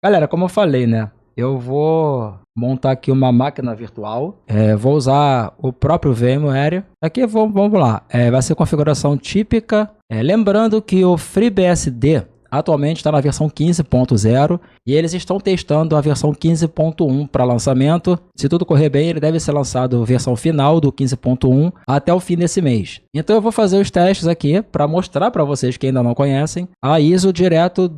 Galera, como eu falei, né? Eu vou montar aqui uma máquina virtual. Vou usar o próprio VMware. Aqui vamos lá. Vai ser configuração típica. Lembrando que o FreeBSD atualmente está na versão 15.0 e eles estão testando a versão 15.1 para lançamento. Se tudo correr bem, ele deve ser lançado versão final do 15.1 até o fim desse mês. Então eu vou fazer os testes aqui para mostrar para vocês que ainda não conhecem a ISO direto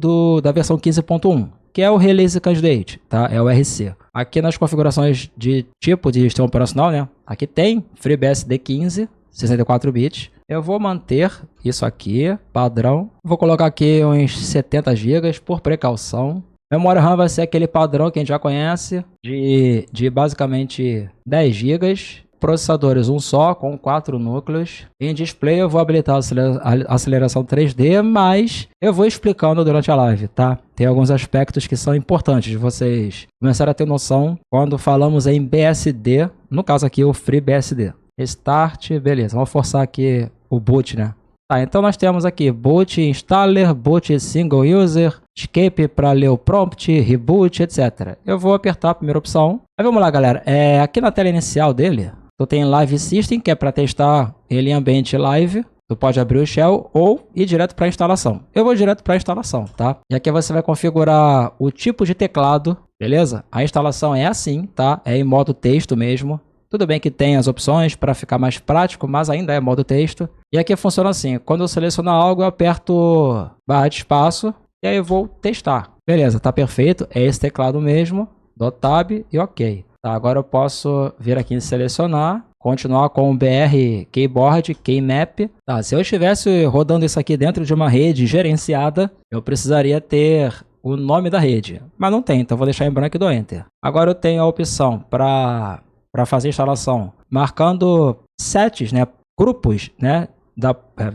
da versão 15.1. Que é o Release Candidate, tá? É o RC. Aqui nas configurações de tipo de sistema operacional, né? Aqui tem FreeBSD 15, 64 bits. Eu vou manter isso aqui, padrão. Vou colocar aqui uns 70 GB por precaução. Memória RAM vai ser aquele padrão que a gente já conhece, de basicamente 10 GB. Processadores um só, com 4 núcleos. Em display eu vou habilitar a aceleração 3D, mas eu vou explicando durante a live, tá? Tem alguns aspectos que são importantes de vocês começarem a ter noção quando falamos em BSD, no caso aqui o FreeBSD. Start, beleza, vamos forçar aqui o boot, né? Tá, então nós temos aqui boot installer, boot single user, escape para ler o prompt, reboot, etc. Eu vou apertar a primeira opção. Aí vamos lá, galera. Aqui na tela inicial dele, tu tem Live System, que é para testar ele em ambiente live. Tu pode abrir o shell ou ir direto para a instalação. Eu vou direto para a instalação, tá? E aqui você vai configurar o tipo de teclado, beleza? A instalação é assim, tá? É em modo texto mesmo. Tudo bem que tem as opções para ficar mais prático, mas ainda é modo texto. E aqui funciona assim, quando eu seleciono algo, eu aperto barra de espaço e aí eu vou testar. Beleza, tá perfeito, é esse teclado mesmo, dou tab e ok. Tá, agora eu posso vir aqui em selecionar, continuar com o BR Keyboard, Keymap. Tá, se eu estivesse rodando isso aqui dentro de uma rede gerenciada, eu precisaria ter o nome da rede, mas não tem, então eu vou deixar em branco e dou Enter. Agora eu tenho a opção para fazer a instalação, marcando sets, né, grupos, né,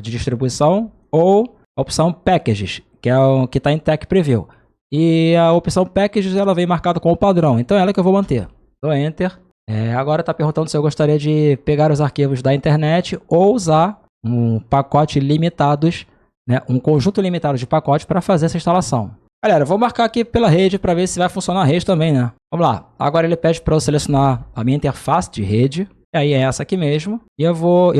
de distribuição, ou a opção Packages, que é o que está em Tech Preview. E a opção Packages ela vem marcada como padrão, então é ela que eu vou manter. Dou Enter. Agora está perguntando se eu gostaria de pegar os arquivos da internet ou usar um pacote limitados, né, um conjunto limitado de pacotes para fazer essa instalação. Galera, vou marcar aqui pela rede para ver se vai funcionar a rede também, né? Vamos lá. Agora ele pede para eu selecionar a minha interface de rede. E aí é essa aqui mesmo. E eu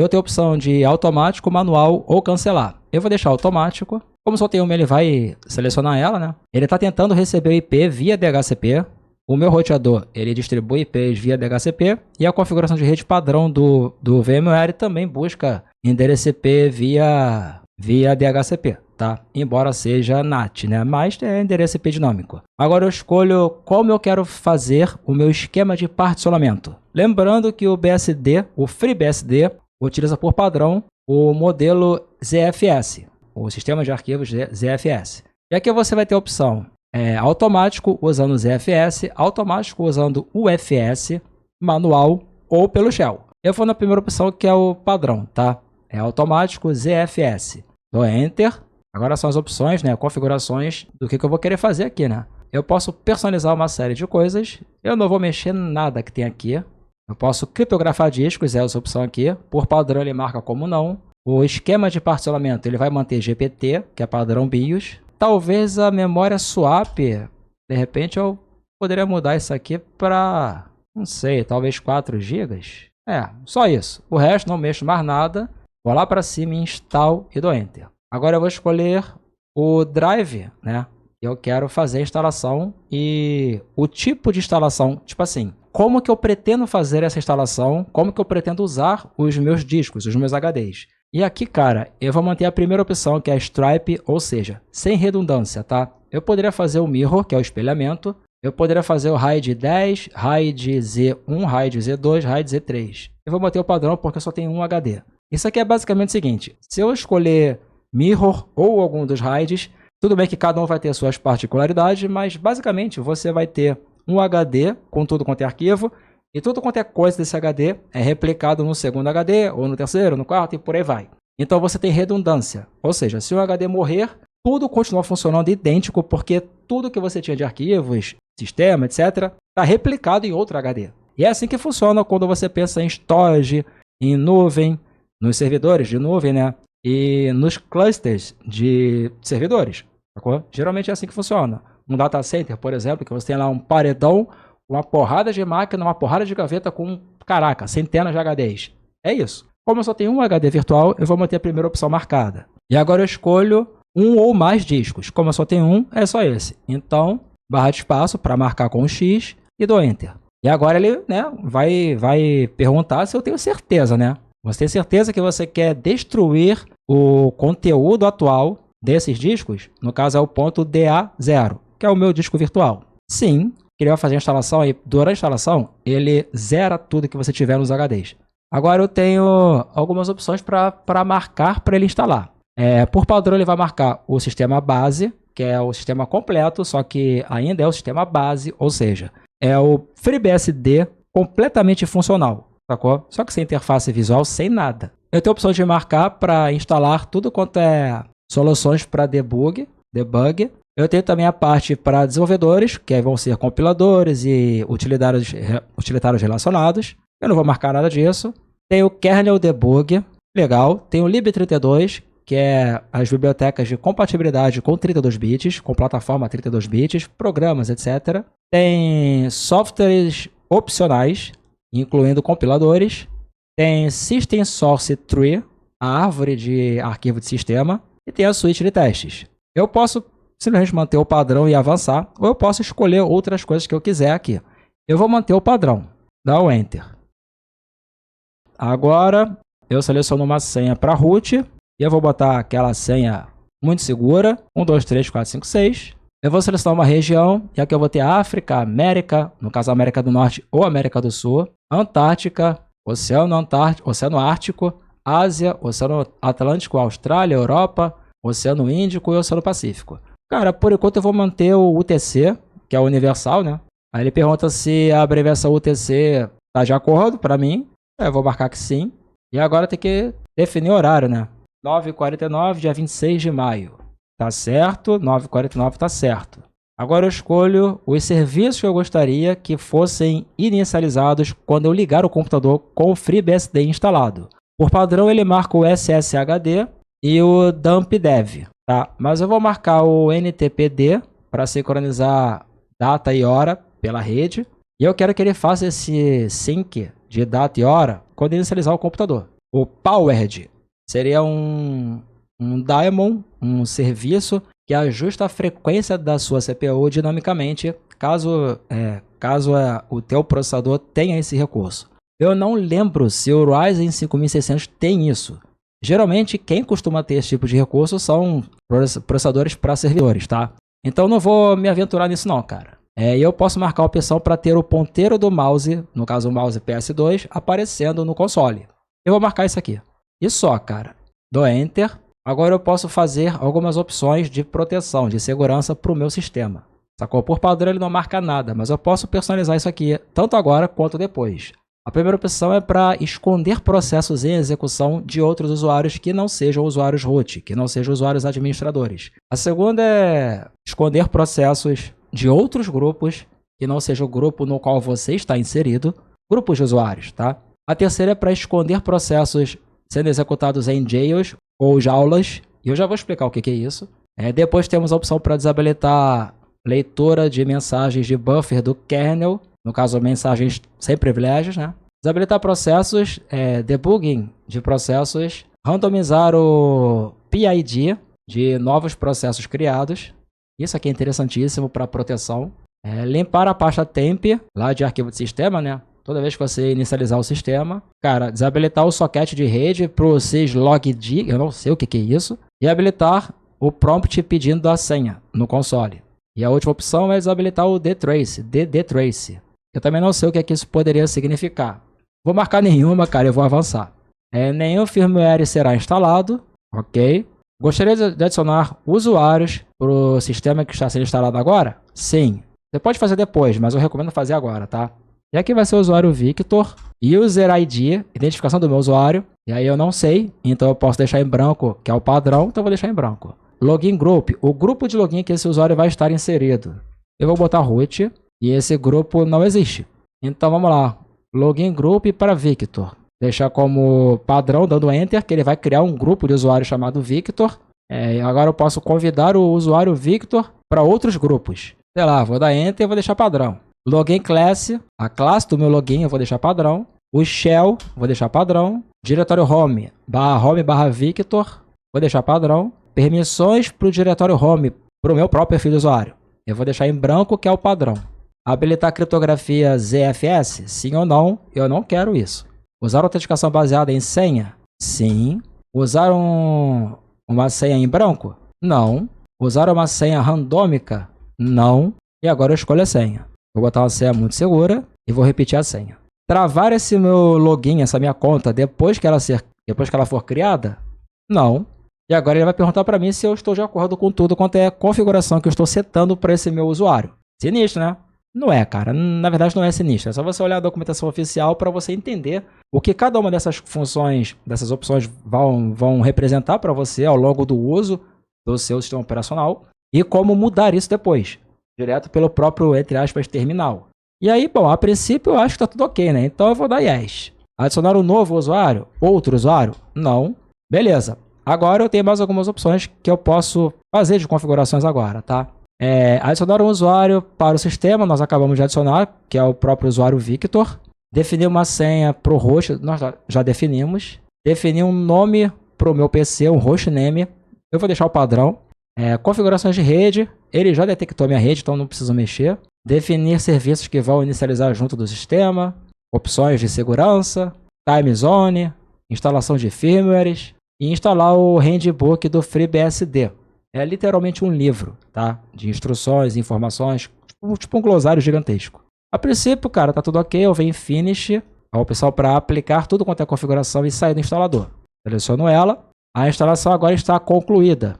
tenho a opção de automático, manual ou cancelar. Eu vou deixar automático. Como só tem uma, ele vai selecionar ela, né? Ele está tentando receber o IP via DHCP. O meu roteador, ele distribui IPs via DHCP. E a configuração de rede padrão do VMware também busca endereço IP via DHCP. Tá? Embora seja NAT, né? Mas é endereço IP dinâmico. Agora eu escolho como eu quero fazer o meu esquema de particionamento. Lembrando que o BSD, o FreeBSD, utiliza por padrão o modelo ZFS, o sistema de arquivos ZFS. E aqui você vai ter a opção automático usando ZFS, automático usando UFS, manual ou pelo shell. Eu vou na primeira opção que é o padrão, tá? É automático ZFS. Dou Enter. Agora são as opções, né, configurações do que eu vou querer fazer aqui, né? Eu posso personalizar uma série de coisas. Eu não vou mexer nada que tem aqui. Eu posso criptografar discos, é essa opção aqui. Por padrão ele marca como não. O esquema de particionamento ele vai manter GPT, que é padrão BIOS. Talvez a memória swap, de repente eu poderia mudar isso aqui para, não sei, talvez 4 GB. Só isso. O resto não mexo mais nada. Vou lá para cima, install e dou Enter. Agora eu vou escolher o drive, né? Eu quero fazer a instalação e o tipo de instalação, tipo assim, como que eu pretendo fazer essa instalação, como que eu pretendo usar os meus discos, os meus HDs. E aqui, cara, eu vou manter a primeira opção, que é a Stripe, ou seja, sem redundância, tá? Eu poderia fazer o Mirror, que é o espelhamento. Eu poderia fazer o RAID 10, RAID Z1, RAID Z2, RAID Z3. Eu vou manter o padrão porque eu só tenho um HD. Isso aqui é basicamente o seguinte, se eu escolher Mirror ou algum dos RAIDs, tudo bem que cada um vai ter suas particularidades, mas basicamente você vai ter um HD com tudo quanto é arquivo e tudo quanto é coisa desse HD é replicado no segundo HD, ou no terceiro, no quarto e por aí vai. Então você tem redundância, ou seja, se um HD morrer, tudo continua funcionando idêntico porque tudo que você tinha de arquivos, sistema, etc., está replicado em outro HD. E é assim que funciona quando você pensa em storage, em nuvem, nos servidores de nuvem, né? E nos clusters de servidores, sacou? Geralmente é assim que funciona. um data center, por exemplo, que você tem lá um paredão, uma porrada de máquina, uma porrada de gaveta com, caraca, centenas de HDs. É isso. Como eu só tenho um HD virtual, eu vou manter a primeira opção marcada. E agora eu escolho um ou mais discos. Como eu só tenho um, é só esse. Então, barra de espaço para marcar com o X e dou Enter. E agora ele, né, vai perguntar se eu tenho certeza, né? Você tem certeza que você quer destruir o conteúdo atual desses discos? No caso é o ponto DA0, que é o meu disco virtual. Sim, que ele vai fazer a instalação e durante a instalação ele zera tudo que você tiver nos HDs. Agora eu tenho algumas opções para marcar para ele instalar. Por padrão ele vai marcar o sistema base, que é o sistema completo, só que ainda é o sistema base, ou seja, é o FreeBSD completamente funcional, sacou? Só que sem interface visual, sem nada. Eu tenho a opção de marcar para instalar tudo quanto é soluções para debug. Eu tenho também a parte para desenvolvedores, que vão ser compiladores e utilitários relacionados. Eu não vou marcar nada disso. Tem o kernel debug, legal. Tem o lib32, que é as bibliotecas de compatibilidade com 32 bits, com plataforma 32 bits, programas, etc. Tem softwares opcionais, incluindo compiladores. Tem System Source Tree, a árvore de arquivo de sistema. E tem a suíte de testes. Eu posso simplesmente manter o padrão e avançar, ou eu posso escolher outras coisas que eu quiser aqui. Eu vou manter o padrão. Dá o Enter. Agora, eu seleciono uma senha para root. E eu vou botar aquela senha muito segura. 1, 2, 3, 4, 5, 6. Eu vou selecionar uma região. E aqui eu vou ter África, América, no caso América do Norte ou América do Sul. Antártica, Oceano Ártico, Ásia, Oceano Atlântico, Austrália, Europa, Oceano Índico e Oceano Pacífico. Cara, por enquanto eu vou manter o UTC, que é o universal, né? Aí ele pergunta se a abreviação UTC tá de acordo para mim. Eu vou marcar que sim. E agora tem que definir o horário, né? 9h49, dia 26 de maio. Tá certo? 9h49 tá certo. Agora eu escolho os serviços que eu gostaria que fossem inicializados quando eu ligar o computador com o FreeBSD instalado. Por padrão ele marca o SSHD e o dumpdev, tá? Mas eu vou marcar o NTPD para sincronizar data e hora pela rede. E eu quero que ele faça esse sync de data e hora quando inicializar o computador. O Powered seria um daemon, um serviço que ajusta a frequência da sua CPU dinamicamente, caso o teu processador tenha esse recurso. Eu não lembro se o Ryzen 5600 tem isso. Geralmente, quem costuma ter esse tipo de recurso são processadores para servidores, tá? Então, não vou me aventurar nisso não, cara. Eu posso marcar a opção para ter o ponteiro do mouse, no caso o mouse PS2, aparecendo no console. Eu vou marcar isso aqui. E só, cara. Dou Enter. Agora eu posso fazer algumas opções de proteção, de segurança para o meu sistema. Sacou? Por padrão ele não marca nada, mas eu posso personalizar isso aqui, tanto agora quanto depois. A primeira opção é para esconder processos em execução de outros usuários que não sejam usuários root, que não sejam usuários administradores. A segunda é esconder processos de outros grupos que não seja o grupo no qual você está inserido, grupos de usuários, tá? A terceira é para esconder processos sendo executados em jails ou jaulas, e eu já vou explicar o que é isso. Depois temos a opção para desabilitar leitura de mensagens de buffer do kernel, no caso mensagens sem privilégios, né? Desabilitar processos, debugging de processos, randomizar o PID de novos processos criados. Isso aqui é interessantíssimo para proteção. Limpar a pasta temp lá de arquivo de sistema, né? Toda vez que você inicializar o sistema. Cara, desabilitar o socket de rede para o syslogd, eu não sei o que é isso. E habilitar o prompt pedindo a senha no console. E a última opção é desabilitar o dtrace. Eu também não sei o que isso poderia significar. Vou marcar nenhuma, cara, eu vou avançar. Nenhum firmware será instalado, ok. Gostaria de adicionar usuários para o sistema que está sendo instalado agora? Sim. Você pode fazer depois, mas eu recomendo fazer agora, tá? E aqui vai ser o usuário Victor, User ID, identificação do meu usuário. E aí eu não sei, então eu posso deixar em branco, que é o padrão, então eu vou deixar em branco. Login Group, o grupo de login que esse usuário vai estar inserido. Eu vou botar root e esse grupo não existe. Então vamos lá, Login Group para Victor. Deixar como padrão, dando Enter, que ele vai criar um grupo de usuários chamado Victor. Agora eu posso convidar o usuário Victor para outros grupos. sei lá, vou dar Enter e vou deixar padrão. Login class, a classe do meu login eu vou deixar padrão. O shell, vou deixar padrão. Diretório home, barra Victor, vou deixar padrão. Permissões para o diretório home, para o meu próprio perfil de usuário. Eu vou deixar em branco, que é o padrão. Habilitar criptografia ZFS? Sim ou não? Eu não quero isso. Usar autenticação baseada em senha? Sim. Usar uma senha em branco? Não. Usar uma senha randômica? Não. E agora eu escolho a senha. Vou botar uma senha muito segura e vou repetir a senha. Travar esse meu login, essa minha conta, depois que ela for criada? Não. E agora ele vai perguntar para mim se eu estou de acordo com tudo quanto é a configuração que eu estou setando para esse meu usuário. Sinistro, né? Não é, cara. Na verdade, não é sinistro. É só você olhar a documentação oficial para você entender o que cada uma dessas funções, dessas opções vão representar para você ao longo do uso do seu sistema operacional e como mudar isso depois, direto pelo próprio, entre aspas, terminal. E aí, bom, a princípio eu acho que está tudo ok, né? Então eu vou dar Yes. Adicionar um novo usuário? Outro usuário? Não. Beleza. Agora eu tenho mais algumas opções que eu posso fazer de configurações agora, tá? Adicionar um usuário para o sistema, nós acabamos de adicionar, que é o próprio usuário Victor. Definir uma senha para o host, nós já definimos. Definir um nome para o meu PC, um hostname. Eu vou deixar o padrão. Configurações de rede, ele já detectou minha rede, então não preciso mexer. Definir serviços que vão inicializar junto do sistema. Opções de segurança, time zone, instalação de firmwares e instalar o handbook do FreeBSD. É literalmente um livro, tá? De instruções, informações, tipo um glossário gigantesco. A princípio, cara, tá tudo ok. Eu venho em Finish, a opção para aplicar tudo quanto é configuração e sair do instalador. Seleciono ela. A instalação agora está concluída.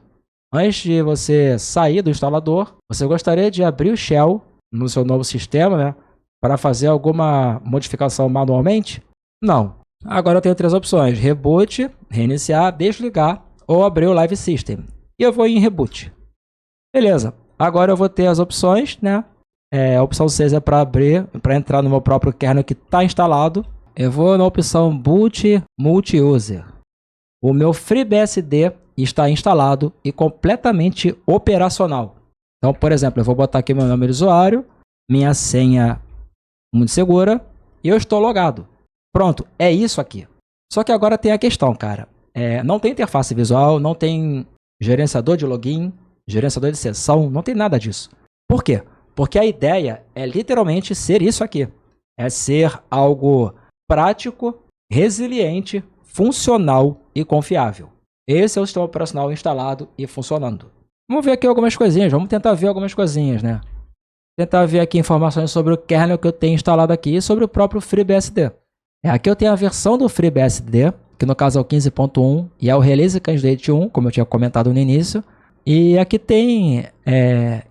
Antes de você sair do instalador, você gostaria de abrir o shell no seu novo sistema, né? Para fazer alguma modificação manualmente? Não. Agora eu tenho três opções: reboot, reiniciar, desligar ou abrir o Live System. E eu vou em reboot. Beleza. Agora eu vou ter as opções, né? A opção 6 é para abrir, para entrar no meu próprio kernel que está instalado. Eu vou na opção Boot Multi-User. O meu FreeBSD está instalado e completamente operacional. Então, por exemplo, eu vou botar aqui meu nome de usuário, minha senha muito segura e eu estou logado. Pronto, é isso aqui. Só que agora tem a questão, cara. Não tem interface visual, não tem gerenciador de login, gerenciador de sessão, não tem nada disso. Por quê? Porque a ideia é literalmente ser isso aqui. É ser algo prático, resiliente, funcional e confiável. Esse é o sistema operacional instalado e funcionando. Vamos ver aqui algumas coisinhas, vamos tentar ver algumas coisinhas, né? Tentar ver aqui informações sobre o kernel que eu tenho instalado aqui e sobre o próprio FreeBSD. Aqui eu tenho a versão do FreeBSD, que no caso é o 15.1 e é o Release Candidate 1, como eu tinha comentado no início. E aqui tem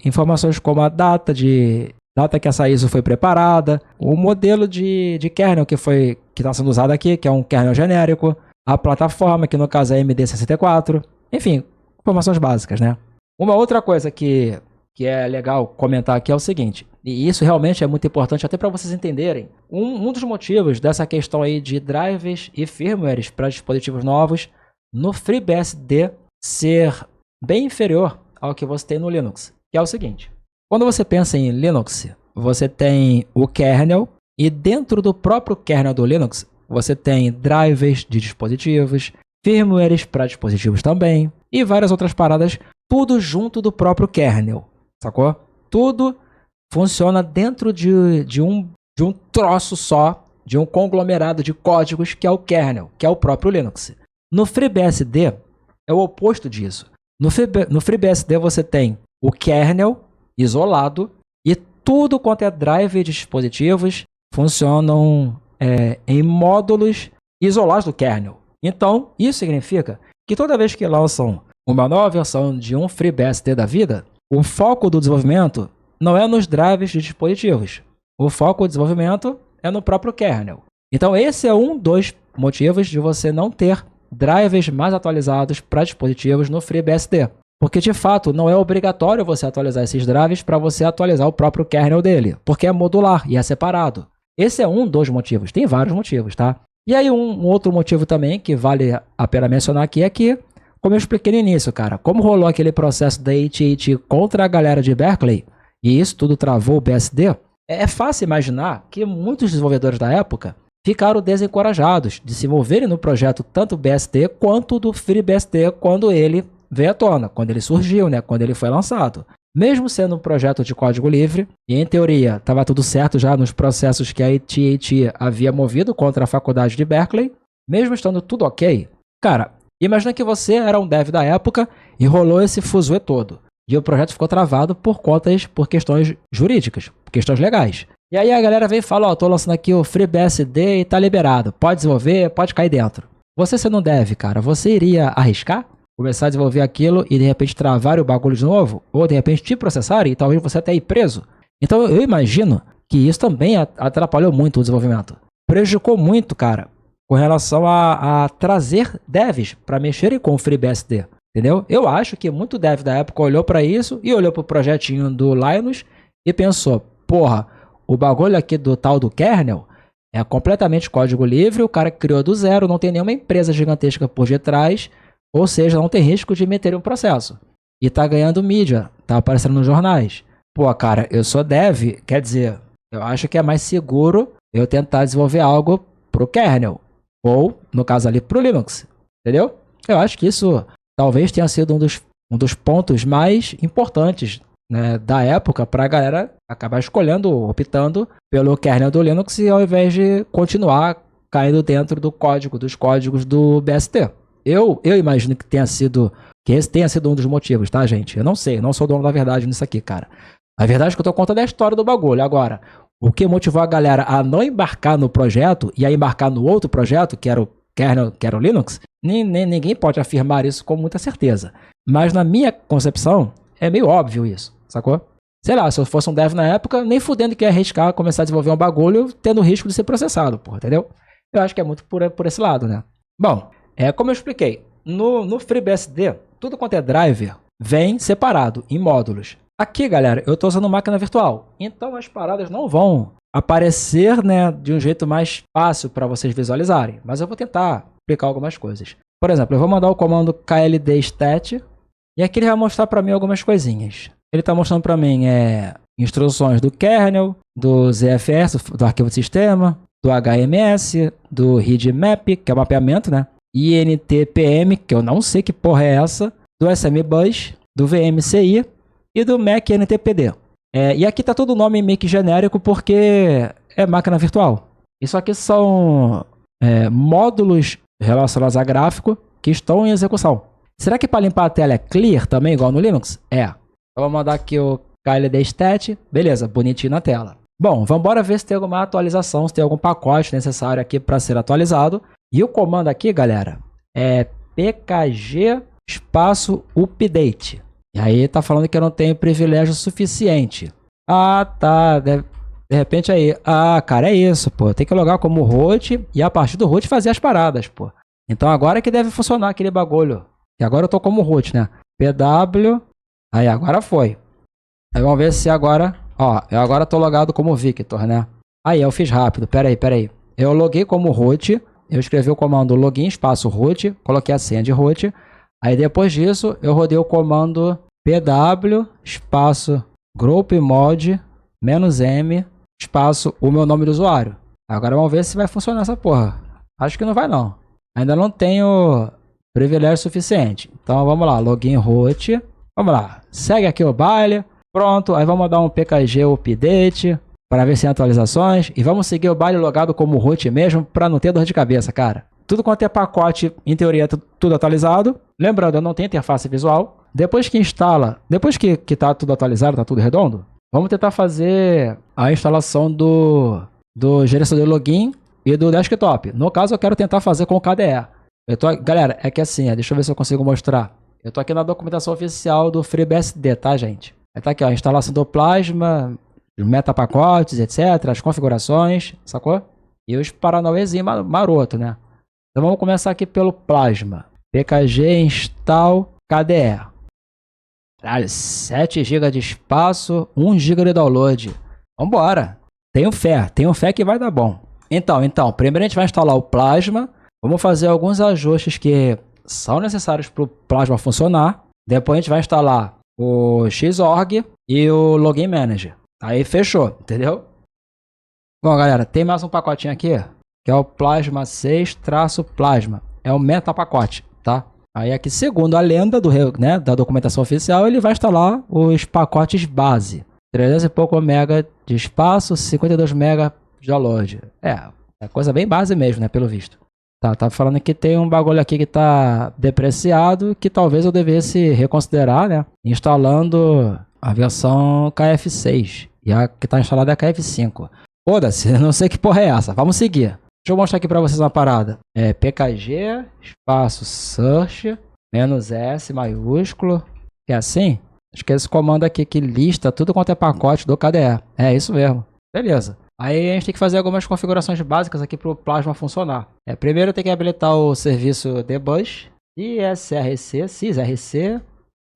informações como a data que essa ISO foi preparada, o modelo de kernel que está sendo usado aqui, que é um kernel genérico, a plataforma, que no caso é MD64, enfim, informações básicas, né? Uma outra coisa que é legal comentar aqui é o seguinte, e isso realmente é muito importante até para vocês entenderem, um dos motivos dessa questão aí de drivers e firmwares para dispositivos novos no FreeBSD ser bem inferior ao que você tem no Linux, que é o seguinte: quando você pensa em Linux, você tem o kernel e dentro do próprio kernel do Linux você tem drivers de dispositivos, firmwares para dispositivos também e várias outras paradas, tudo junto do próprio kernel, sacou? Tudo funciona dentro de um troço só, de um conglomerado de códigos que é o kernel, que é o próprio Linux. No FreeBSD é o oposto disso. No FreeBSD você tem o kernel isolado e tudo quanto é driver de dispositivos funcionam em módulos isolados do kernel. Então, isso significa que toda vez que lançam uma nova versão de um FreeBSD da vida, o foco do desenvolvimento não é nos drivers de dispositivos. O foco do desenvolvimento é no próprio kernel. Então, esse é um dos motivos de você não ter drivers mais atualizados para dispositivos no FreeBSD. Porque, de fato, não é obrigatório você atualizar esses drivers para você atualizar o próprio kernel dele, porque é modular e é separado. Esse é um dos motivos. Tem vários motivos, tá? E aí, um outro motivo também que vale a pena mencionar aqui é que, como eu expliquei no início, cara, como rolou aquele processo da AT&T contra a galera de Berkeley, e isso tudo travou o BSD, é fácil imaginar que muitos desenvolvedores da época ficaram desencorajados de se envolverem no projeto tanto BSD quanto do FreeBSD quando ele veio à tona, quando ele surgiu, né, quando ele foi lançado. Mesmo sendo um projeto de código livre, e em teoria estava tudo certo já nos processos que a AT&T havia movido contra a faculdade de Berkeley, mesmo estando tudo ok, cara, imagina que você era um dev da época e rolou esse fuzuê todo. E o projeto ficou travado por questões jurídicas, por questões legais. E aí a galera vem e fala, ó, tô lançando aqui o FreeBSD e tá liberado. Pode desenvolver, pode cair dentro. Você sendo um dev, cara, você iria arriscar? Começar a desenvolver aquilo e de repente travar o bagulho de novo? Ou de repente te processarem e talvez você até ir preso? Então eu imagino que isso também atrapalhou muito o desenvolvimento. Prejudicou muito, cara, com relação a trazer devs para mexerem com o FreeBSD. Entendeu? Eu acho que muito dev da época olhou para isso e olhou pro projetinho do Linus e pensou, porra, o bagulho aqui do tal do kernel é completamente código livre, o cara que criou do zero, não tem nenhuma empresa gigantesca por detrás, ou seja, não tem risco de meter um processo. E tá ganhando mídia, tá aparecendo nos jornais. Pô, cara, eu sou dev, quer dizer, eu acho que é mais seguro eu tentar desenvolver algo pro kernel, ou, no caso ali, pro Linux, entendeu? Eu acho que isso talvez tenha sido um dos pontos mais importantes, né, da época para a galera acabar escolhendo, optando pelo kernel do Linux e ao invés de continuar caindo dentro dos códigos do BSD. Eu imagino que esse tenha sido um dos motivos, tá, gente? Eu não sei, eu não sou dono da verdade nisso aqui, cara. A verdade é que eu tô contando a história do bagulho. Agora, o que motivou a galera a não embarcar no projeto e a embarcar no outro projeto, que era o kernel, que era o Linux, ninguém pode afirmar isso com muita certeza. Mas na minha concepção, é meio óbvio isso, sacou? Sei lá, se eu fosse um dev na época, nem fudendo que ia arriscar começar a desenvolver um bagulho tendo risco de ser processado, porra, entendeu? Eu acho que é muito por esse lado, né? Bom, como eu expliquei, no FreeBSD, tudo quanto é driver vem separado, em módulos. Aqui, galera, eu estou usando máquina virtual, então as paradas não vão aparecer, né, de um jeito mais fácil para vocês visualizarem, mas eu vou tentar explicar algumas coisas. Por exemplo, eu vou mandar o comando kld-stat e aqui ele vai mostrar para mim algumas coisinhas. Ele está mostrando para mim instruções do kernel, do ZFS, do arquivo de sistema, do HMS, do readmap, que é o mapeamento, né? INTPM, que eu não sei que porra é essa, do SMBus, do VMCI e do Mac NTPD. E aqui está todo o nome meio que genérico porque é máquina virtual. Isso aqui são módulos relacionados a gráfico que estão em execução. Será que para limpar a tela é clear também, igual no Linux? Eu vou mandar aqui o kld-stat. Beleza, bonitinho na tela. Bom, vamos embora ver se tem alguma atualização, se tem algum pacote necessário aqui para ser atualizado. E o comando aqui, galera, é pkg espaço update. E aí tá falando que eu não tenho privilégio suficiente. Ah, tá. De repente aí. Ah, cara, é isso, pô. Tem que logar como root e a partir do root fazer as paradas, pô. Então agora é que deve funcionar aquele bagulho. E agora eu tô como root, né? pw. Aí agora foi. Aí vamos ver se agora... Ó, eu agora tô logado como Victor, né? Aí eu fiz rápido. Pera aí. Eu loguei como root. Eu escrevi o comando login espaço root. Coloquei a senha de root. Aí depois disso, eu rodei o comando pw espaço groupmod -m espaço o meu nome do usuário. Agora vamos ver se vai funcionar essa porra. Acho que não vai não. Ainda não tenho privilégio suficiente. Então vamos lá, login root. Vamos lá, segue aqui o baile. Pronto, aí vamos dar um pkg update para ver se tem atualizações. E vamos seguir o baile logado como root mesmo para não ter dor de cabeça, cara. Tudo quanto é pacote, em teoria, tudo atualizado. Lembrando, eu não tenho interface visual. Depois que instala, depois que tá tudo atualizado, tá tudo redondo, vamos tentar fazer a instalação do gerenciador de login e do desktop. No caso, eu quero tentar fazer com o KDE. Galera, é que assim, deixa eu ver se eu consigo mostrar. Eu tô aqui na documentação oficial do FreeBSD, tá, gente? Aí tá aqui, ó, a instalação do Plasma, metapacotes, etc, as configurações, sacou? E os paranauêzinhos maroto, né? Então vamos começar aqui pelo Plasma. pkg install KDE. Caralho, 7 GB de espaço, 1 GB de download. Vambora. Tenho fé que vai dar bom. Então, primeiro a gente vai instalar o Plasma. Vamos fazer alguns ajustes que são necessários para o Plasma funcionar. Depois a gente vai instalar o Xorg e o Login Manager. Aí fechou, entendeu? Bom, galera, tem mais um pacotinho aqui, que é o Plasma 6-Plasma. É o metapacote, tá? Aí aqui, segundo a lenda da documentação oficial, ele vai instalar os pacotes base. 300 e pouco mega de espaço, 52 mega de download. É coisa bem base mesmo, né, pelo visto. Tá falando que tem um bagulho aqui que tá depreciado, que talvez eu devesse reconsiderar, né, instalando a versão KF6. E a que tá instalada é a KF5. Foda-se, não sei que porra é essa. Vamos seguir. Deixa eu mostrar aqui pra vocês uma parada. PKG, espaço search, -S maiúsculo. É assim? Acho que é esse comando aqui que lista tudo quanto é pacote do KDE. É isso mesmo. Beleza. Aí a gente tem que fazer algumas configurações básicas aqui para o Plasma funcionar. Primeiro tem que habilitar o serviço debus, sysrc,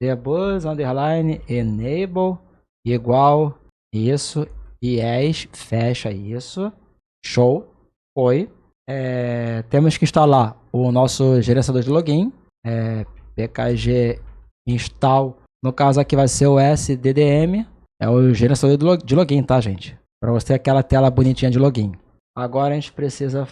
debus, underline, enable, igual, isso, yes, fecha isso, show, foi. Temos que instalar o nosso gerenciador de login, pkg install, no caso aqui vai ser o sddm, é o gerenciador de login, tá, gente? Para você ter aquela tela bonitinha de login. Agora a gente precisa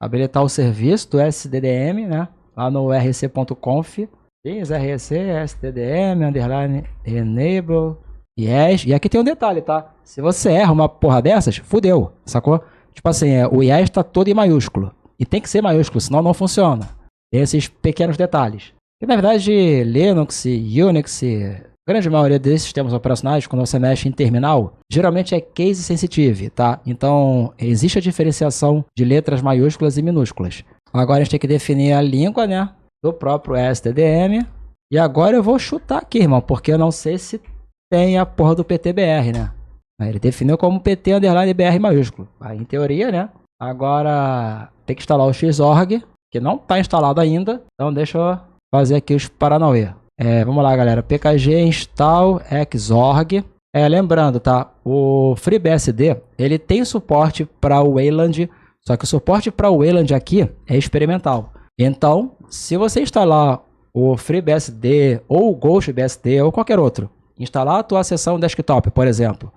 habilitar o serviço do sddm, né? Lá no rc.conf, sysrc, sddm, underline, enable, yes. E aqui tem um detalhe, tá? Se você erra uma porra dessas, fudeu, sacou? Tipo assim, o yes tá todo em maiúsculo. E tem que ser maiúsculo, senão não funciona. Tem esses pequenos detalhes. E na verdade, Linux, Unix, a grande maioria desses sistemas operacionais, quando você mexe em terminal, geralmente é case sensitive, tá? Então, existe a diferenciação de letras maiúsculas e minúsculas. Agora a gente tem que definir a língua, né, do próprio STDM. E agora eu vou chutar aqui, irmão, porque eu não sei se tem a porra do PTBR, né? Ele definiu como PT underline BR maiúsculo. Aí, em teoria, né? Agora tem que instalar o Xorg, que não está instalado ainda. Então deixa eu fazer aqui os paranauê. Vamos lá, galera. PKG install Xorg. Lembrando, tá? O FreeBSD, ele tem suporte para o Wayland, só que o suporte para o Wayland aqui é experimental. Então, se você instalar o FreeBSD ou o GhostBSD ou qualquer outro, instalar a tua seção desktop, por exemplo,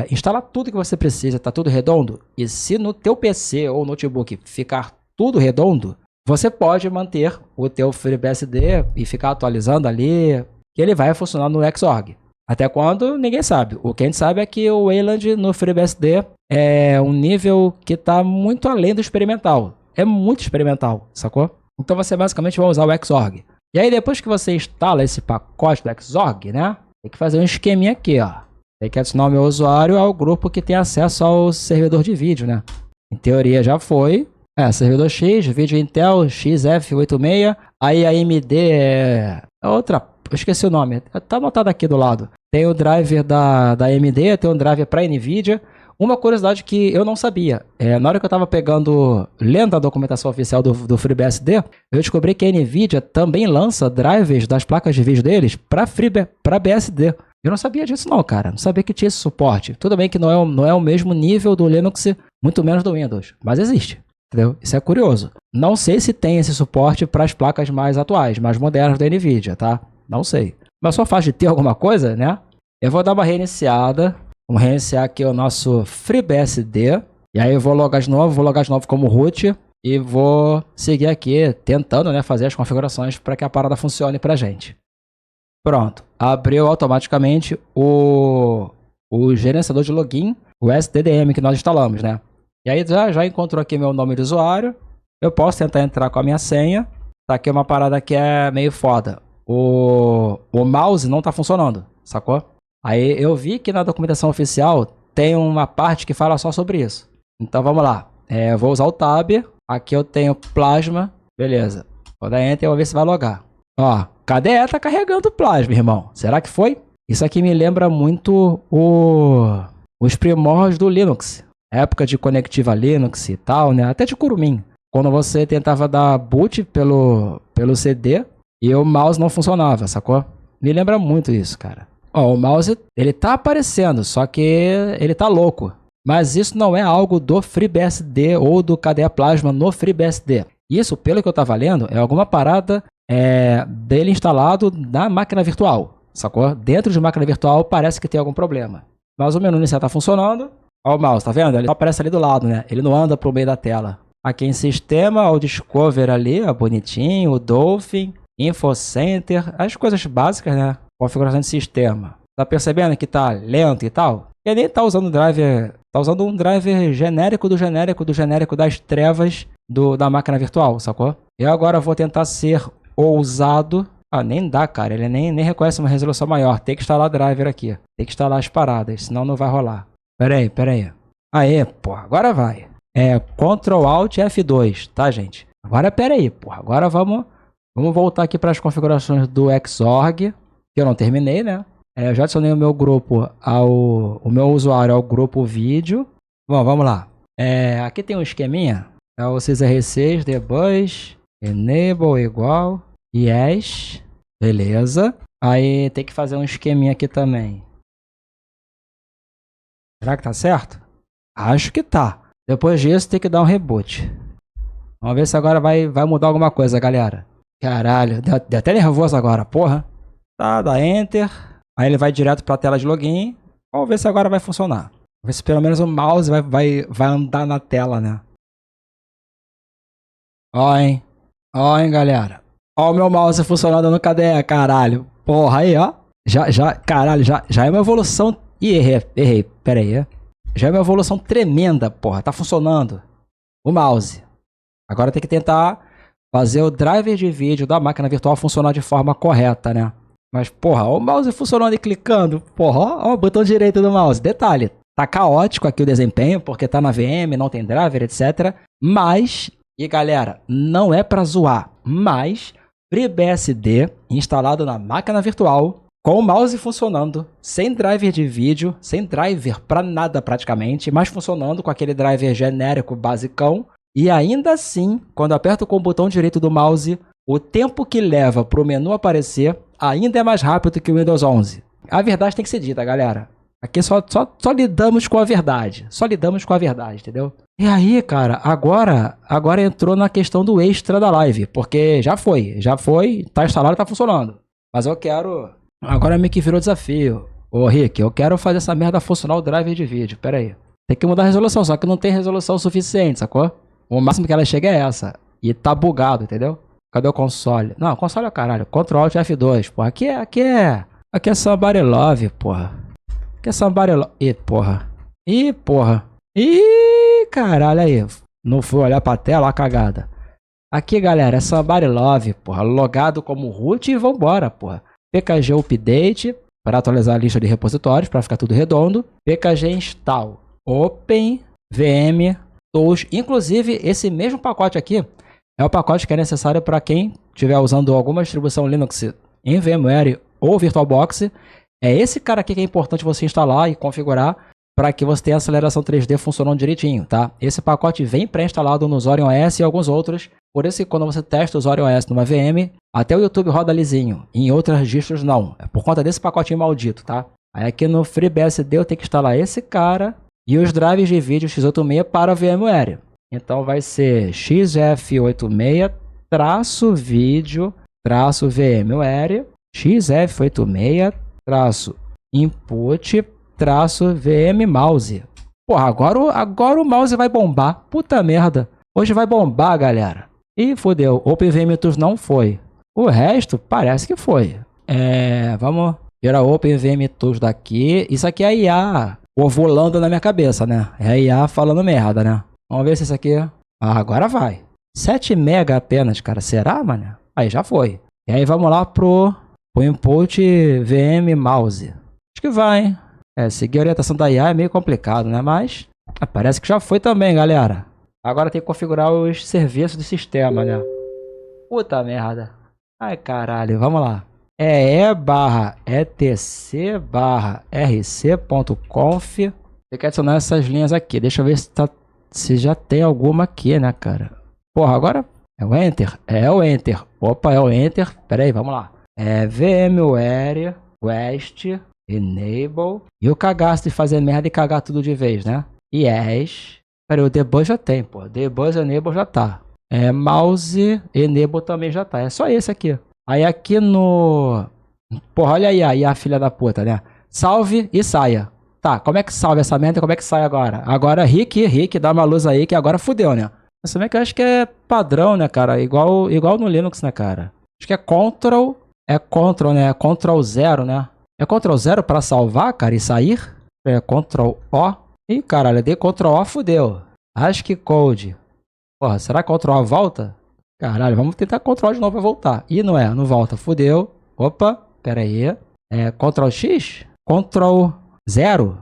instalar tudo que você precisa, tá tudo redondo, e se no teu PC ou notebook ficar tudo redondo, você pode manter o teu FreeBSD e ficar atualizando ali, que ele vai funcionar no Xorg. Até quando, ninguém sabe. O que a gente sabe é que o Wayland no FreeBSD é um nível que está muito além do experimental. É muito experimental, sacou? Então você basicamente vai usar o Xorg. E aí depois que você instala esse pacote do Xorg, né? Tem que fazer um esqueminha aqui, ó. Tem que adicionar o meu usuário ao grupo que tem acesso ao servidor de vídeo, né? Em teoria já foi. Servidor X, vídeo Intel XF86, aí a AMD é outra, eu esqueci o nome, tá anotado aqui do lado. Tem o driver da AMD, tem um driver para NVIDIA. Uma curiosidade que eu não sabia, na hora que eu tava lendo a documentação oficial do FreeBSD, eu descobri que a NVIDIA também lança drivers das placas de vídeo deles para BSD. Eu não sabia disso não, cara, não sabia que tinha esse suporte. Tudo bem que não é o mesmo nível do Linux, muito menos do Windows, mas existe. Entendeu? Isso é curioso. Não sei se tem esse suporte para as placas mais atuais, mais modernas da NVIDIA, tá? Não sei. Mas só faz de ter alguma coisa, né? Eu vou dar uma reiniciada. Vamos reiniciar aqui o nosso FreeBSD. E aí eu vou logar de novo como root. E vou seguir aqui tentando, né, fazer as configurações para que a parada funcione para a gente. Pronto. Abriu automaticamente o gerenciador de login, o SDDM que nós instalamos, né? E aí já encontrou aqui meu nome de usuário. Eu posso tentar entrar com a minha senha. Tá aqui uma parada que é meio foda. O mouse não tá funcionando, sacou? Aí eu vi que na documentação oficial tem uma parte que fala só sobre isso. Então vamos lá. Eu vou usar o tab. Aqui eu tenho Plasma. Beleza. Vou dar Enter e vou ver se vai logar. Ó, KDE tá carregando o Plasma, irmão. Será que foi? Isso aqui me lembra muito os primórdios do Linux. Época de Conectiva Linux e tal, né? Até de Kurumin. Quando você tentava dar boot pelo CD e o mouse não funcionava, sacou? Me lembra muito isso, cara. Ó, o mouse, ele tá aparecendo, só que ele tá louco. Mas isso não é algo do FreeBSD ou do KDE Plasma no FreeBSD. Isso, pelo que eu tava lendo, é alguma parada dele instalado na máquina virtual, sacou? Dentro de máquina virtual parece que tem algum problema. Mas o menu inicial tá funcionando. Ó o mouse, tá vendo? Ele só aparece ali do lado, né? Ele não anda pro meio da tela. Aqui em sistema, o Discover ali, ó, bonitinho, o Dolphin, Info Center, as coisas básicas, né? Configuração de sistema. Tá percebendo que tá lento e tal? Ele nem tá usando driver, tá usando um driver genérico do genérico das trevas da máquina virtual, sacou? Eu agora vou tentar ser ousado. Ah, nem dá, cara. Ele nem reconhece uma resolução maior. Tem que instalar driver aqui. Tem que instalar as paradas, senão não vai rolar. Pera aí. Aê, porra, agora vai. Ctrl Alt F2, tá, gente? Agora pera aí, porra. Agora vamos voltar aqui para as configurações do Xorg, que eu não terminei, né? Eu já adicionei o meu grupo o meu usuário ao grupo vídeo. Bom, vamos lá. Aqui tem um esqueminha. É o sysrc debug, enable igual, yes, beleza. Aí tem que fazer um esqueminha aqui também. Será que tá certo? Acho que tá. Depois disso tem que dar um reboot. Vamos ver se agora vai mudar alguma coisa, galera. Caralho, deu até nervoso agora, porra. Tá, dá Enter. Aí ele vai direto pra tela de login. Vamos ver se agora vai funcionar. Vamos ver se pelo menos o mouse vai andar na tela, né? Ó, hein, galera. Ó o meu mouse funcionando no KDE, caralho. Porra, aí, ó. Caralho, já é uma evolução. Ih, errei. Pera aí. Já é uma evolução tremenda, porra. Tá funcionando. O mouse. Agora tem que tentar fazer o driver de vídeo da máquina virtual funcionar de forma correta, né? Mas, porra, ó o mouse funcionando e clicando. Porra, ó o botão direito do mouse. Detalhe, tá caótico aqui o desempenho, porque tá na VM, não tem driver, etc. Mas, e galera, não é pra zoar, mas FreeBSD instalado na máquina virtual, com o mouse funcionando, sem driver de vídeo, sem driver pra nada praticamente, mas funcionando com aquele driver genérico basicão. E ainda assim, quando aperto com o botão direito do mouse, o tempo que leva para o menu aparecer ainda é mais rápido que o Windows 11. A verdade tem que ser dita, galera. Aqui só lidamos com a verdade. Só lidamos com a verdade, entendeu? E aí, cara, agora entrou na questão do extra da live. Porque já foi, tá instalado, tá funcionando. Mas eu quero... Agora meio que virou desafio. Ô, Rick, eu quero fazer essa merda funcionar o driver de vídeo. Pera aí. Tem que mudar a resolução, só que não tem resolução suficiente, sacou? O máximo que ela chega é essa. E tá bugado, entendeu? Cadê o console? Não, console é o caralho. Ctrl Alt F2, porra. Aqui é Somebody Love, porra. Aqui é Somebody Love. Ih, porra. Ih, caralho, aí. Não fui olhar pra tela, ó a cagada. Aqui, galera, é Somebody Love, porra. Logado como root e vambora, porra. PKG Update, para atualizar a lista de repositórios, para ficar tudo redondo. PKG Install. Open VM Tools. Inclusive, esse mesmo pacote aqui é o pacote que é necessário para quem estiver usando alguma distribuição Linux em VMware ou VirtualBox. É esse cara aqui que é importante você instalar e configurar para que você tenha a aceleração 3D funcionando direitinho, tá? Esse pacote vem pré-instalado no Orion OS e alguns outros. Por isso que quando você testa o Orion OS numa VM, até o YouTube roda lisinho. Em outros registros não. É por conta desse pacotinho maldito, tá? Aí aqui no FreeBSD eu tenho que instalar esse cara e os drivers de vídeo x86 para VMware. Então vai ser xf86-vídeo-VMware, xf86-input-vmmouse. Porra, agora o mouse vai bombar. Puta merda. Hoje vai bombar, galera. Ih, fodeu. OpenVMTools não foi. O resto parece que foi. Vamos tirar o OpenVMTools daqui. Isso aqui é IA ovulando na minha cabeça, né? É a IA falando merda, né? Vamos ver se isso aqui... Ah, agora vai. 7 MB apenas, cara. Será, mano? Aí já foi. E aí vamos lá pro input VM mouse. Acho que vai, hein? Seguir a orientação da IA é meio complicado, né? Mas parece que já foi também, galera. Agora tem que configurar os serviços do sistema, né? Puta merda. Ai, caralho. Vamos lá. e/etc/rc.conf. Tem que adicionar essas linhas aqui. Deixa eu ver se já tem alguma aqui, né, cara? Porra, agora é o Enter? É o Enter. Opa, é o Enter. Pera aí, vamos lá. VMware West Enable. E o cagaço de fazer merda e cagar tudo de vez, né? Yes. Pera aí, o Debug já tem, pô. Debug Enable já tá. Mouse Enable também já tá. É só esse aqui. Aí aqui no Porra, olha aí a filha da puta, né? Salve e saia. Tá, como é que salve essa merda e como é que sai agora? Agora, Rick, dá uma luz aí que agora fudeu, né? Isso bem que eu acho que é padrão, né, cara? Igual no Linux, né, cara? Acho que é Ctrl, né? Ctrl 0, né? É Ctrl 0 pra salvar, cara, e sair? É Ctrl O. Ih, caralho, eu dei Ctrl O, fudeu. ASCII Code. Porra, será que Ctrl O volta? Caralho, vamos tentar Ctrl O de novo pra voltar. Ih, não volta, fudeu. Opa, pera aí. É Ctrl X? Ctrl 0?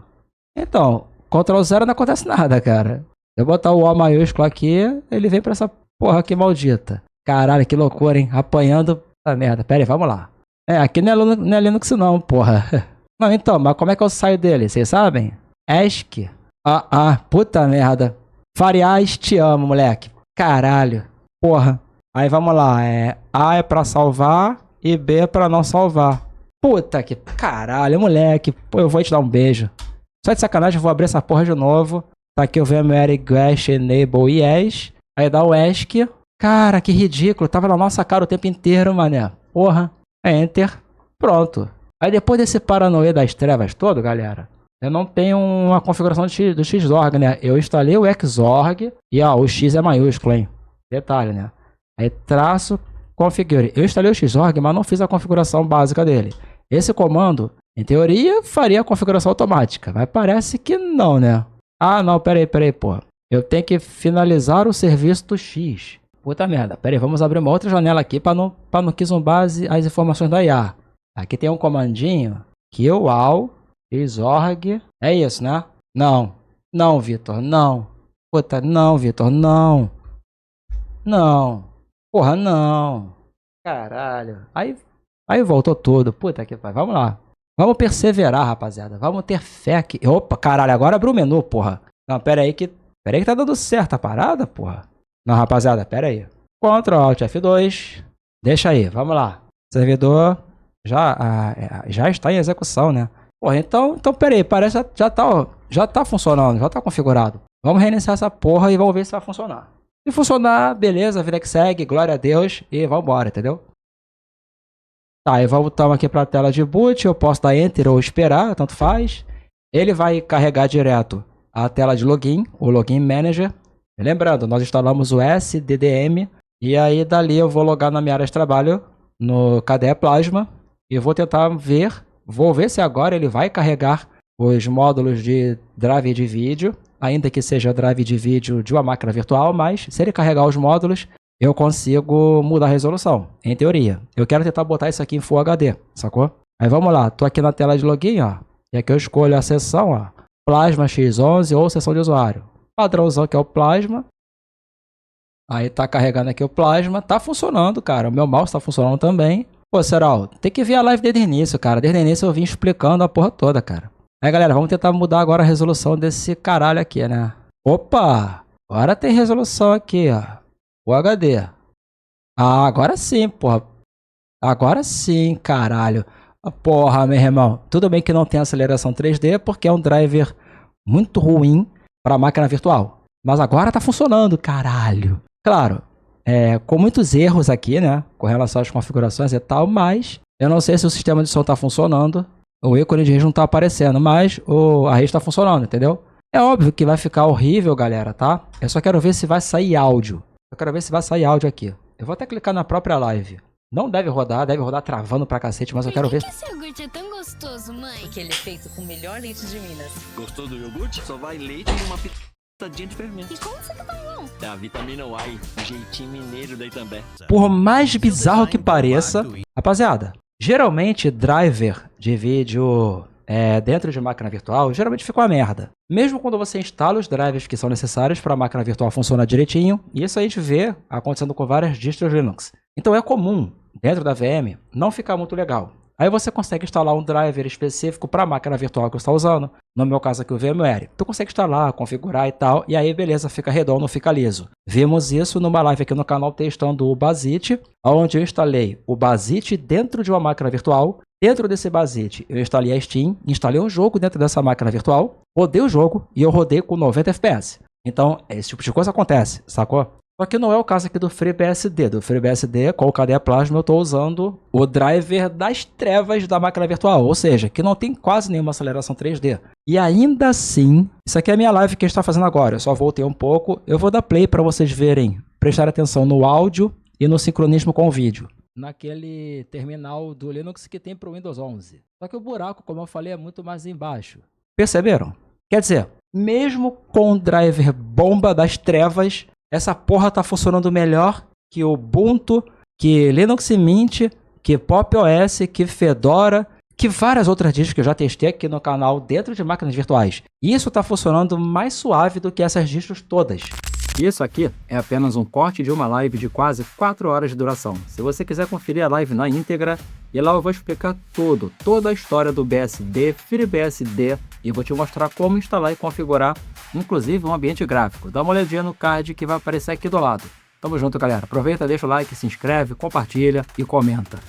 Então, Ctrl 0 não acontece nada, cara. Se eu botar o O maiúsculo aqui, ele vem pra essa porra aqui maldita. Caralho, que loucura, hein? Apanhando. Tá merda. Pera aí, vamos lá. Aqui não é Linux não, porra. Não, então, mas como é que eu saio dele? Vocês sabem? ESC. Puta merda. Farias, te amo, moleque. Caralho. Porra. Aí vamos lá. A é pra salvar e B é pra não salvar. Puta que... Caralho, moleque. Pô, eu vou te dar um beijo. Só de sacanagem, eu vou abrir essa porra de novo. Tá aqui o VMware Guest Enable Yes. Aí dá o ESC. Cara, que ridículo. Tava na nossa cara o tempo inteiro, mané. Porra. Enter. Pronto. Aí depois desse paranoia das trevas todo, galera, eu não tenho uma configuração do Xorg, né? Eu instalei o Xorg e, ó, o X é maiúsculo, hein? Detalhe, né? Aí traço configure. Eu instalei o Xorg, mas não fiz a configuração básica dele. Esse comando, em teoria, faria a configuração automática, mas parece que não, né? Ah, não, peraí, pô. Eu tenho que finalizar o serviço do X. Puta merda, peraí, vamos abrir uma outra janela aqui para não zumbar as informações da IA. Aqui tem um comandinho que o Xorg. É isso, né? Não, Vitor, não. Puta, não, Vitor, não. Não. Porra, não. Caralho. Aí voltou tudo. Puta que pariu. Vamos lá. Vamos perseverar, rapaziada. Vamos ter fé que... Opa, caralho, agora abriu o menu, porra. Não, pera aí que tá dando certo a parada, porra. Não, rapaziada, pera aí. Ctrl Alt F2. Deixa aí, vamos lá. Servidor já está em execução, né? Porra, então pera aí, parece que já tá funcionando, já tá configurado. Vamos reiniciar essa porra e vamos ver se vai funcionar. Se funcionar, beleza, vida que segue, glória a Deus e vambora, entendeu? Tá, e voltamos aqui para a tela de boot, eu posso dar Enter ou esperar, tanto faz. Ele vai carregar direto a tela de login, o Login Manager. Lembrando, nós instalamos o SDDM e aí dali eu vou logar na minha área de trabalho no KDE Plasma e vou tentar vou ver se agora ele vai carregar os módulos de drive de vídeo, ainda que seja drive de vídeo de uma máquina virtual, mas se ele carregar os módulos, eu consigo mudar a resolução, em teoria. Eu quero tentar botar isso aqui em Full HD, sacou? Aí vamos lá, tô aqui na tela de login, ó, e aqui eu escolho a seção, ó, Plasma X11 ou seção de usuário. Padrãozão que é o Plasma. Aí tá carregando aqui o Plasma, tá funcionando, cara, o meu mouse tá funcionando também. Pô, Serol, tem que ver a live desde o início, cara, desde o início eu vim explicando a porra toda, cara. Aí, galera, vamos tentar mudar agora a resolução desse caralho aqui, né? Opa! Agora tem resolução aqui, ó. O HD. Ah, agora sim, porra. Agora sim, caralho. Porra, meu irmão. Tudo bem que não tem aceleração 3D, porque é um driver muito ruim para máquina virtual. Mas agora tá funcionando, caralho. Claro, com muitos erros aqui, né? Com relação às configurações e tal, mas eu não sei se o sistema de som tá funcionando. O ícone de rede não tá aparecendo, mas a rede tá funcionando, entendeu? É óbvio que vai ficar horrível, galera, tá? Eu só quero ver se vai sair áudio. Eu quero ver se vai sair áudio aqui. Eu vou até clicar na própria live. Não deve rodar travando pra cacete, mas eu quero ver. Por que esse iogurte é tão gostoso, mãe? Porque ele é feito com o melhor leite de Minas. Gostou do iogurte? Só vai leite e uma pitadinha de fermento. E como você tá tão bom? É a vitamina Y, o jeitinho mineiro daí também. Por mais bizarro que pareça, rapaziada, geralmente driver de vídeo dentro de máquina virtual, geralmente fica uma merda. Mesmo quando você instala os drivers que são necessários para a máquina virtual funcionar direitinho, e isso a gente vê acontecendo com várias distros Linux. Então é comum, dentro da VM, não ficar muito legal. Aí você consegue instalar um driver específico para a máquina virtual que você está usando. No meu caso aqui o VMware. Tu consegue instalar, configurar e tal, e aí beleza, fica redondo, fica liso. Vimos isso numa live aqui no canal testando o Basit, onde eu instalei o Basit dentro de uma máquina virtual. Dentro desse Basit eu instalei a Steam, instalei um jogo dentro dessa máquina virtual, rodei o jogo e eu rodei com 90 FPS. Então esse tipo de coisa acontece, sacou? Só que não é o caso aqui do FreeBSD. Do FreeBSD, com o KDE Plasma, eu estou usando o driver das trevas da máquina virtual. Ou seja, que não tem quase nenhuma aceleração 3D. E ainda assim, isso aqui é a minha live que a gente está fazendo agora. Eu só voltei um pouco. Eu vou dar play para vocês verem, prestar atenção no áudio e no sincronismo com o vídeo. Naquele terminal do Linux que tem para o Windows 11. Só que o buraco, como eu falei, é muito mais embaixo. Perceberam? Quer dizer, mesmo com o driver bomba das trevas, essa porra tá funcionando melhor que o Ubuntu, que Linux Mint, que Pop! OS, que Fedora, que várias outras distros que eu já testei aqui no canal dentro de máquinas virtuais. E isso tá funcionando mais suave do que essas distros todas. Isso aqui é apenas um corte de uma live de quase 4 horas de duração. Se você quiser conferir a live na íntegra, e lá eu vou explicar toda a história do BSD, FreeBSD, e vou te mostrar como instalar e configurar, inclusive um ambiente gráfico. Dá uma olhadinha no card que vai aparecer aqui do lado. Tamo junto, galera. Aproveita, deixa o like, se inscreve, compartilha e comenta.